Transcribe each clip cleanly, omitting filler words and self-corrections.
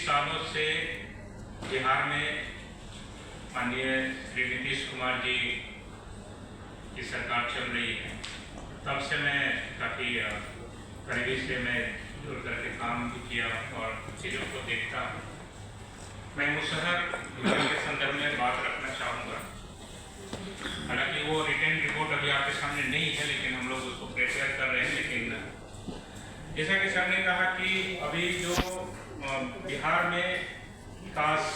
सालों से बिहार में माननीय श्री नीतीश कुमार जी की सरकार चल रही है, तब से मैं काफ़ी करीबी से मैं जुड़ करके काम भी किया और चीज़ों को देखता हूँ। मैं मुसहर के संदर्भ में बात रखना चाहूँगा। हालांकि वो रिटर्न रिपोर्ट अभी आपके सामने नहीं है, लेकिन हम लोग उसको प्रिपेयर कर रहे हैं। लेकिन जैसा कि सर ने कहा कि अभी जो बिहार में विकास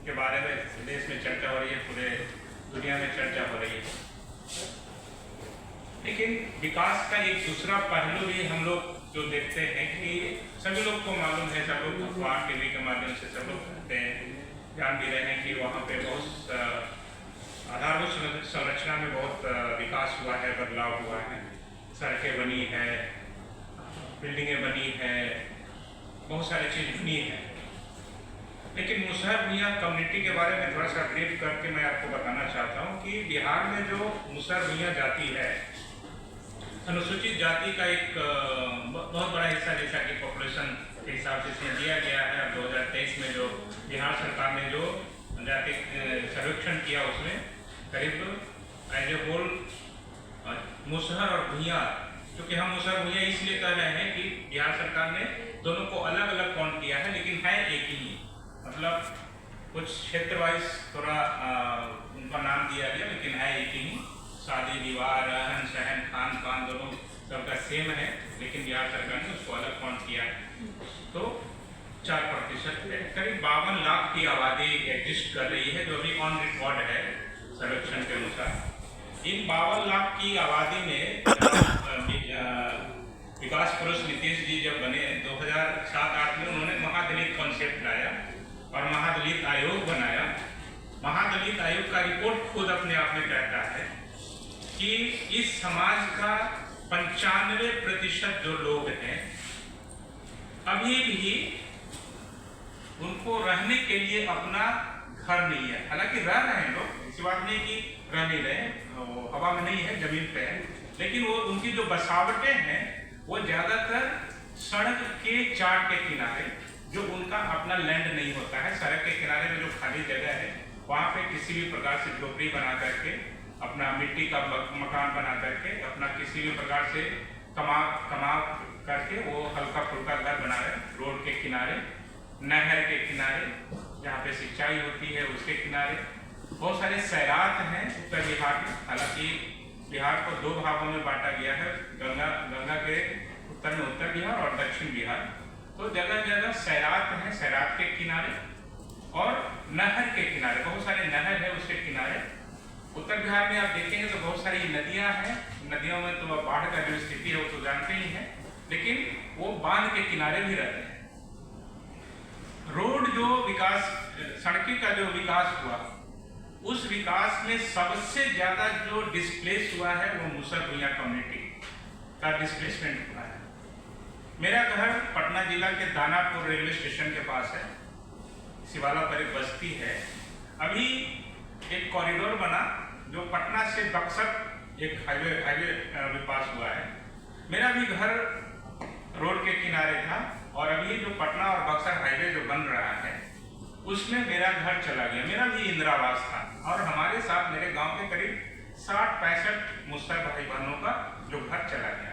के बारे में देश में चर्चा हो रही है, पूरे दुनिया में चर्चा हो रही है, लेकिन विकास का एक दूसरा पहलू भी हम लोग जो देखते हैं कि सभी लोग को मालूम है, सब लोग अखबार टीवी के माध्यम से सब लोग सुनते हैं, जान भी रहे हैं कि वहाँ पे बहुत आधारभूत संरचना में बहुत विकास हुआ है, बदलाव हुआ है, सड़कें बनी है, बिल्डिंगें बनी है, बहुत सारी चीज़ बनी है। लेकिन मुसहर भुइयां कम्युनिटी के बारे में थोड़ा सा ब्रीफ करके मैं आपको बताना चाहता हूँ कि बिहार में जो मुसहर भुइयां जाति है, अनुसूचित जाति का एक बहुत बड़ा हिस्सा, जैसा कि पॉपुलेशन के हिसाब से इसमें दिया गया है। 2023 में जो बिहार सरकार ने जो जाति सर्वेक्षण किया, उसमें करीब एज ए होल मुसहर और भुइयां, क्योंकि हम मुसहर भुइयां इसलिए कह रहे हैं कि बिहार सरकार ने दोनों को अलग अलग काउंट किया है, लेकिन है एक ही, मतलब कुछ क्षेत्र वाइज थोड़ा उनका नाम दिया गया, लेकिन है एक ही। शादी विवाह, रहन सहन, खान पान दोनों सबका सेम है, लेकिन बिहार सरकार ने उसको अलग काउंट किया है। तो 4% है, करीब 52 लाख की आबादी एग्जिस्ट कर रही है, जो अभी ऑन रिकॉर्ड है सर्वेक्षण के अनुसार। इन 52 लाख की आबादी में विकास पुरुष नीतीश जी जब बने 2007-8 में, उन्होंने महादलित कॉन्सेप्ट लाया और महादलित आयोग बनाया। महादलित आयोग का रिपोर्ट खुद अपने आप में कहता है कि इस समाज का 95% जो लोग हैं, अभी भी उनको रहने के लिए अपना घर नहीं है। हालांकि रह रहे हैं लोग, ऐसी बात नहीं कि रह नहीं रहे, हवा में नहीं है, जमीन पे है, लेकिन वो उनकी जो बसावटें हैं वो ज्यादातर सड़क के चाट के किनारे, जो उनका अपना लैंड नहीं होता है, सड़क के किनारे में जो खाली जगह है, वहाँ पे किसी भी प्रकार से झोपड़ी बना करके, अपना मिट्टी का मकान बना करके, अपना किसी भी प्रकार से कमा करके वो हल्का फुल्का घर बना रहे, रोड के किनारे, नहर के किनारे, जहाँ पे सिंचाई होती है उसके किनारे। बहुत सारे सैरात हैं उत्तर बिहार में। हालांकि बिहार को 2 भागों में बांटा गया है, गंगा के उत्तर में उत्तर बिहार और दक्षिण बिहार। तो जगह जगह सैरात हैं, सैरात के किनारे और नहर के किनारे, बहुत सारे नहर है उसके किनारे। उत्तर बिहार में आप देखेंगे तो बहुत सारी नदियां हैं, नदियों में तो बाढ़ का जो स्थिति है वो तो जानते ही हैं, लेकिन वो बांध के किनारे भी रहते हैं। रोड जो विकास, सड़की का जो विकास हुआ, उस विकास में सबसे ज्यादा जो डिस्प्लेस हुआ है वो मुसहर भुइयां कम्युनिटी का डिस्प्लेसमेंट हुआ है। मेरा घर पटना जिला के दानापुर रेलवे स्टेशन के पास है, शिवाला पर एक बस्ती है। अभी एक कॉरिडोर बना जो पटना से बक्सर एक हाईवे पास हुआ है। मेरा भी घर रोड के किनारे था, और अभी जो पटना और बक्सर हाईवे जो बन रहा है उसमें मेरा घर चला गया। मेरा भी इंदिरावास था, और हमारे साथ मेरे गांव के करीब 60-65 मुसहर भाई बहनों का जो घर चला गया।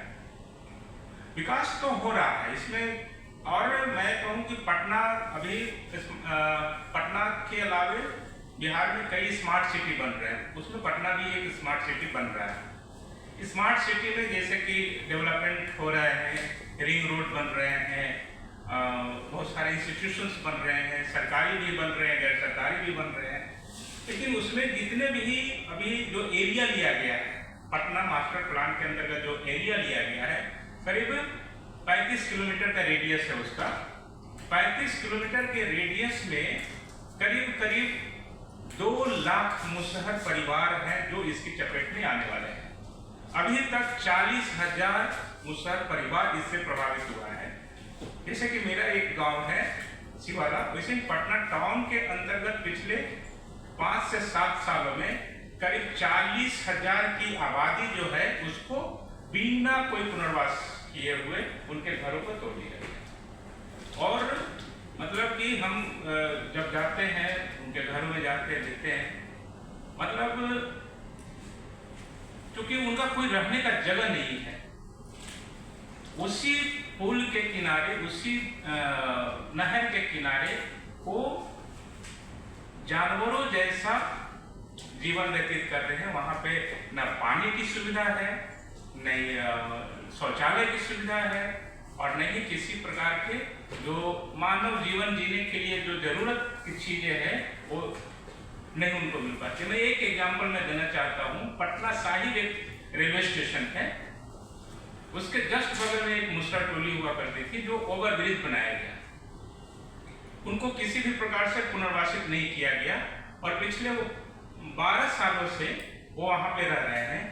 विकास तो हो रहा है इसमें, और मैं कहूँ कि पटना अभी पटना के अलावे बिहार में कई स्मार्ट सिटी बन रहे हैं, उसमें पटना भी एक स्मार्ट सिटी बन रहा है। स्मार्ट सिटी में जैसे कि डेवलपमेंट हो रहे हैं, रिंग रोड बन रहे हैं, बहुत सारे इंस्टीट्यूशंस बन रहे हैं, सरकारी भी बन रहे हैं, गैर सरकारी भी बन रहे हैं। लेकिन उसमें जितने भी अभी जो एरिया लिया गया है, पटना मास्टर प्लान के अंतर्गत जो एरिया लिया गया है, करीब 35 किलोमीटर का रेडियस है उसका। 35 किलोमीटर के रेडियस में करीब 2 लाख मुसहर परिवार हैं जो इसकी चपेट में आने वाले हैं। अभी तक 40,000 मुसहर परिवार इससे प्रभावित हुआ है। जैसे कि मेरा एक गांव है शिवाला, वैसे ही पटना टाउन के अंतर्गत पिछले 5 से 7 सालों में करीब 40,000 की आबादी जो है उसको बिना कोई पुनर्वास किए हुए उनके घरों को तोड़ दिया गया। और मतलब कि भी हम जब जाते हैं उनके घरों में जाते हैं देखते हैं, मतलब क्योंकि उनका कोई रहने का जगह नहीं है, उसी पुल के किनारे, उसी नहर के किनारे वो जानवरों जैसा जीवन व्यतीत कर रहे हैं। वहां पे न पानी की सुविधा है, न शौचालय की सुविधा है, और न ही किसी प्रकार के जो मानव जीवन जीने के लिए जो जरूरत की चीजें हैं वो नहीं उनको मिल पाती। मैं एक एग्जांपल मैं देना चाहता हूँ। पटना साहिब एक रेलवे स्टेशन है, उसके जस्ट बगल में एक मुसरा टोली हुआ करती थी जो ओवरब्रिज बनाया गया। उनको किसी भी प्रकार से पुनर्वासित नहीं किया गया और पिछले वो 12 सालों से वो वहां पे रह रहे हैं।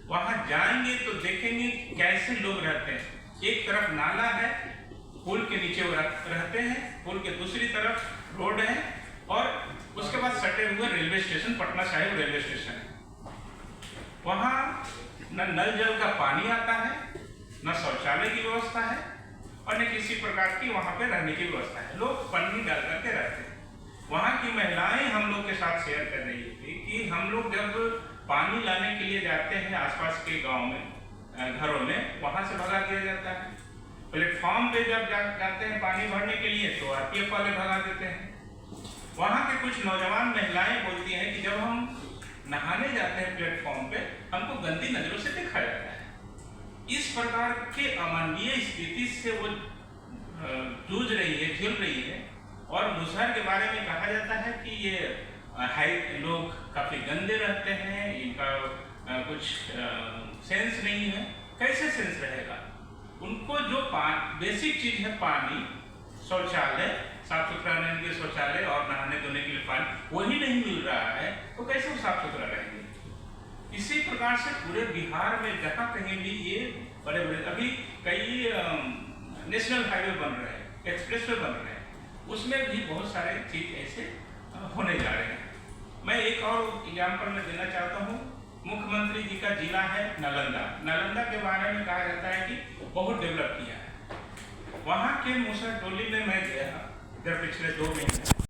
वहां जाएंगे तो देखेंगे कैसे लोग रहते हैं। एक तरफ नाला है, पुल के नीचे वो रहते हैं, पुल के दूसरी तरफ रोड है, और उसके बाद सटे हुए railway station, Patna Sahib railway station है। वहां न नल जल का पानी आता है, न शौचालय की व्यवस्था है, और न किसी प्रकार की वहां पे रहने की व्यवस्था है। लोग पन्नी डाल करके रहते हैं। वहां की महिलाएं हम लोग के साथ शेयर कर रही थी कि हम लोग जब पानी लाने के लिए जाते हैं आसपास के गांव में, घरों में, वहां से भगा दिया जाता है। प्लेटफॉर्म पे जब जाते हैं पानी भरने के लिए तो आरपीएफ वाले भगा देते हैं। वहां के कुछ नौजवान महिलाएं बोलती हैं कि जब हम नहाने जाते हैं प्लेटफॉर्म पे, हमको गंदी नजरों से देखा जाता है। इस प्रकार के अमानवीय स्थिति से वो जूझ रही है, झेल रही है। और मुसहर के बारे में कहा जाता है कि ये लोग काफी गंदे रहते हैं, इनका कुछ सेंस नहीं है। कैसे सेंस रहेगा? उनको जो बेसिक चीज है, पानी, शौचालय, साफ सुथरा रहने के लिए शौचालय और नहाने धोने के लिए पानी, वही नहीं मिल रहा है, तो कैसे वो साफ सुथरा रहेंगे? इसी प्रकार से पूरे बिहार में जहाँ कहीं भी ये बड़े बड़े अभी कई नेशनल हाईवे बन रहे हैं, एक्सप्रेसवे बन रहे हैं, उसमें भी बहुत सारे चीज ऐसे होने जा रहे हैं। मैं एक और एग्जाम्पल में देना चाहता हूँ। मुख्यमंत्री जी का जिला है नालंदा। नालंदा के बारे में कहा जाता है कि बहुत डेवलप किया है। वहाँ के मुसहर टोली में मैं गया जब पिछले 2 महीने